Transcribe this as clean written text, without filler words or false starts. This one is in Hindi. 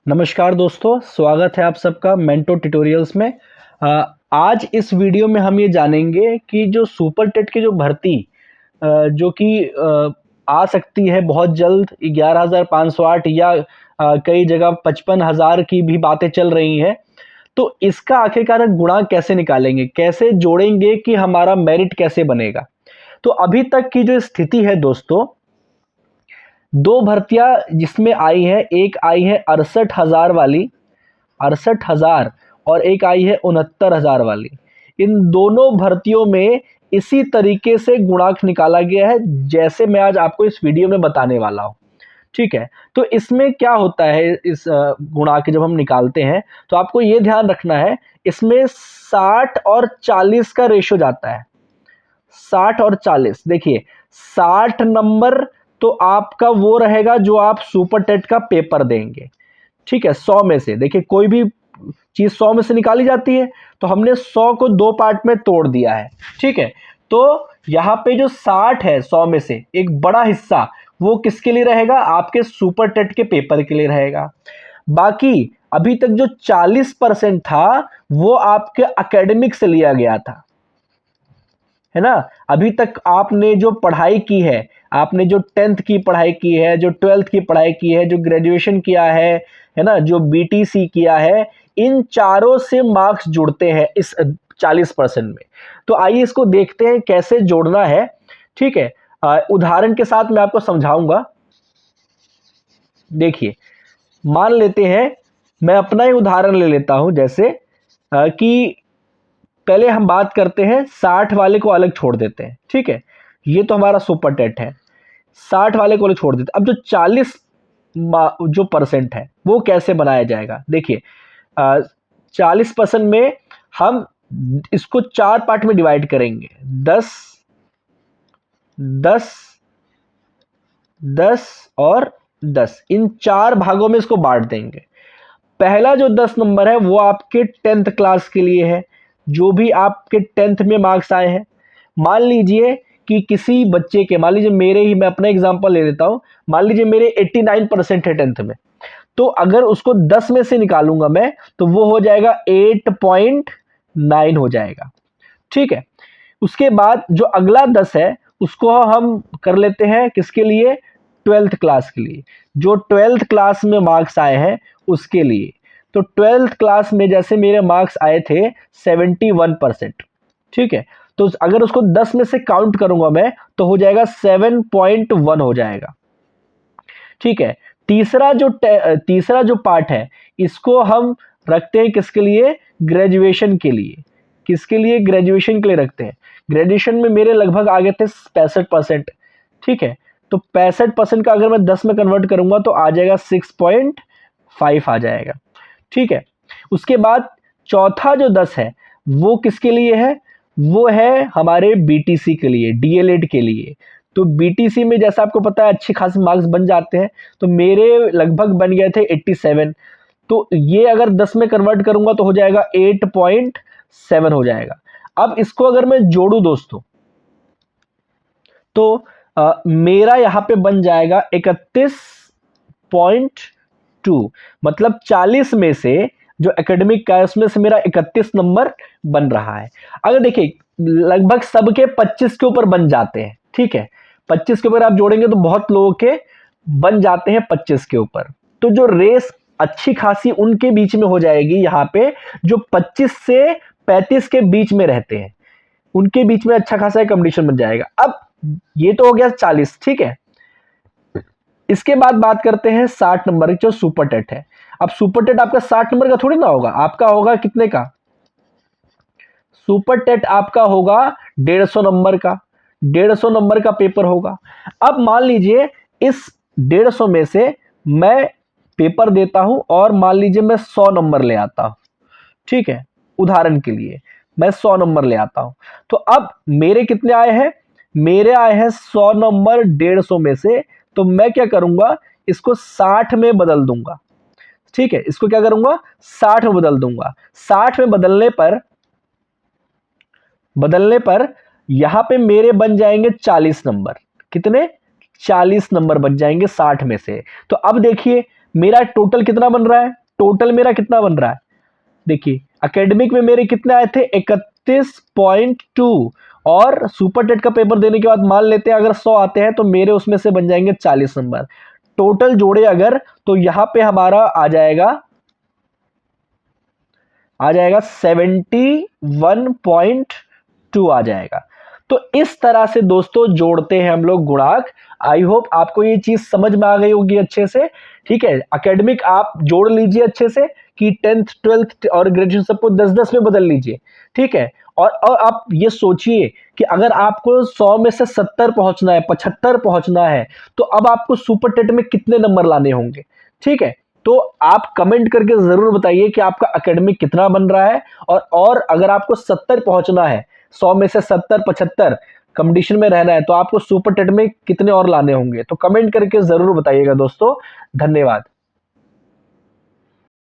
नमस्कार दोस्तों, स्वागत है आप सबका मेंटो ट्यूटोरियल्स में। आज इस वीडियो में हम ये जानेंगे कि जो सुपर टेट की जो भर्ती जो कि आ सकती है बहुत जल्द 11,508 या कई जगह 55,000 की भी बातें चल रही हैं। तो इसका आखिरकार गुणांक कैसे निकालेंगे, कैसे जोड़ेंगे कि हमारा मेरिट कैसे बनेगा। तो अभी तक की जो स्थिति है दोस्तों, दो भर्तियां जिसमें आई है, एक आई है 68,000 वाली 68,000 और एक आई है 69,000 वाली। इन दोनों भर्तियों में इसी तरीके से गुणांक निकाला गया है जैसे मैं आज आपको इस वीडियो में बताने वाला हूँ। ठीक है, तो इसमें क्या होता है, इस गुणांक जब हम निकालते हैं तो आपको ये ध्यान रखना है, इसमें 60 और 40 का रेशो जाता है। 60 और 40, देखिए 60 नंबर तो आपका वो रहेगा जो आप सुपर टेट का पेपर देंगे। ठीक है, 100 में से देखिए कोई भी चीज 100 में से निकाली जाती है, तो हमने 100 को दो पार्ट में तोड़ दिया है। ठीक है, तो यहाँ पे जो 60 है 100 में से एक बड़ा हिस्सा वो किसके लिए रहेगा, आपके सुपर टेट के पेपर के लिए रहेगा। बाकी अभी तक जो 40% था वो आपके एकेडमिक से लिया गया था, है ना। अभी तक आपने जो पढ़ाई की है, आपने जो 10th की पढ़ाई की है, जो 12th की पढ़ाई की है, जो ग्रेजुएशन किया है ना, जो बीटीसी किया है, इन चारों से मार्क्स जुड़ते हैं इस 40% में। तो आइए इसको देखते हैं कैसे जोड़ना है। ठीक है, उदाहरण के साथ मैं आपको समझाऊंगा। देखिए, मान लेते हैं, मैं अपना ही उदाहरण ले लेता हूं, जैसे कि पहले हम बात करते हैं 60 वाले को अलग छोड़ देते हैं। ठीक है, ये तो हमारा सुपर टेट है, 60 वाले को अलग छोड़ देते हैं। अब जो 40 जो परसेंट है वो कैसे बनाया जाएगा, देखिए 40% में हम इसको चार पार्ट में डिवाइड करेंगे, 10 10 10 और 10, इन चार भागों में इसको बांट देंगे। पहला जो 10 नंबर है वो आपके 10th क्लास के लिए है, जो भी आपके 10th में मार्क्स आए हैं। मान लीजिए कि किसी बच्चे के, मान लीजिए मेरे ही, मैं अपना एग्जांपल ले लेता हूं, मान लीजिए मेरे 89% है 10th में, तो अगर उसको 10 में से निकालूंगा मैं तो वो हो जाएगा 8.9 हो जाएगा। ठीक है, उसके बाद जो अगला 10 है उसको हम कर लेते हैं किसके लिए, 12th क्लास के लिए, जो 12th क्लास में मार्क्स आए हैं उसके लिए। तो 12th क्लास में जैसे मेरे मार्क्स आए थे 71%। ठीक है, तो अगर उसको 10 में से काउंट करूंगा मैं तो हो जाएगा 7.1 हो जाएगा। ठीक है, तीसरा जो पार्ट है इसको हम रखते हैं किसके लिए, ग्रेजुएशन के लिए। किसके लिए, ग्रेजुएशन के लिए रखते हैं। ग्रेजुएशन में मेरे लगभग आ गए थे 65%। ठीक है, तो 65% का अगर मैं 10 में कन्वर्ट करूंगा तो आ जाएगा 6.5 आ जाएगा। ठीक है, उसके बाद चौथा जो 10 है वो किसके लिए है, वो है हमारे बीटीसी के लिए, डीएलएड के लिए। तो बीटीसी में जैसा आपको पता है अच्छे खासे मार्क्स बन जाते हैं, तो मेरे लगभग बन गए थे 87। तो ये अगर 10 में कन्वर्ट करूंगा तो हो जाएगा 8.7 हो जाएगा। अब इसको अगर मैं जोड़ू दोस्तों तो मेरा यहां पे बन जाएगा 31.2, मतलब 40 में से जो एकेडमिक का है उसमें से मेरा 31 नंबर बन रहा है। अगर देखिए लगभग सबके 25 के ऊपर बन जाते हैं। ठीक है, 25 के ऊपर आप जोड़ेंगे तो बहुत लोगों के बन जाते हैं 25 के ऊपर। तो जो रेस अच्छी खासी उनके बीच में हो जाएगी, यहाँ पे जो 25 से 35 के बीच में रहते हैं उनके बीच में अच्छा खासा कंपटीशन बन जाएगा। अब ये तो हो गया 40। ठीक है, इसके बाद बात करते हैं 60 नंबर जो सुपर टेट है। अब सुपर टेट आपका 60 नंबर का थोड़ी ना होगा, आपका होगा कितने का, सुपर टेट आपका होगा 150 नंबर का, 150 नंबर का पेपर होगा। अब मान लीजिए इस 150 में से मैं पेपर देता हूं और मान लीजिए मैं 100 नंबर ले आता हूं। ठीक है, उदाहरण के लिए मैं 100 नंबर ले आता हूं, तो अब मेरे कितने आए हैं, मेरे आए हैं 100 नंबर 150 में से। तो मैं क्या करूंगा, इसको 60 में बदल दूंगा। ठीक है, इसको क्या करूंगा, 60 में बदल दूंगा। 60 में बदलने पर यहां पे मेरे बन जाएंगे 40 नंबर। कितने, 40 नंबर बन जाएंगे 60 में से। तो अब देखिए मेरा टोटल कितना बन रहा है, टोटल मेरा कितना बन रहा है, देखिए एकेडमिक में मेरे कितने आए थे 31.2, और सुपर टेट का पेपर देने के बाद मान लेते हैं अगर 100 आते हैं तो मेरे उसमें से बन जाएंगे 40 नंबर। टोटल जोड़े अगर तो यहां पे हमारा आ जाएगा 71.2 आ जाएगा। तो इस तरह से दोस्तों जोड़ते हैं हम लोग गुणांक। आई होप आपको ये चीज समझ में आ गई होगी अच्छे से। ठीक है, एकेडमिक आप जोड़ लीजिए अच्छे से कि 10th 12th और ग्रेजुएशन सबको 10-10 में बदल लीजिए। ठीक है, और आप ये सोचिए कि अगर आपको 100 में से 70 पहुंचना है, 75 पहुंचना है, तो अब आपको सुपर टेट में कितने नंबर लाने होंगे। ठीक है, तो आप कमेंट करके जरूर बताइए कि आपका एकेडमिक कितना बन रहा है, और अगर आपको 70 पहुंचना है, 100 में से 70 75 कंडीशन में रहना है, तो आपको सुपर टेट में कितने और लाने होंगे। तो कमेंट करके जरूर बताइएगा दोस्तों। धन्यवाद।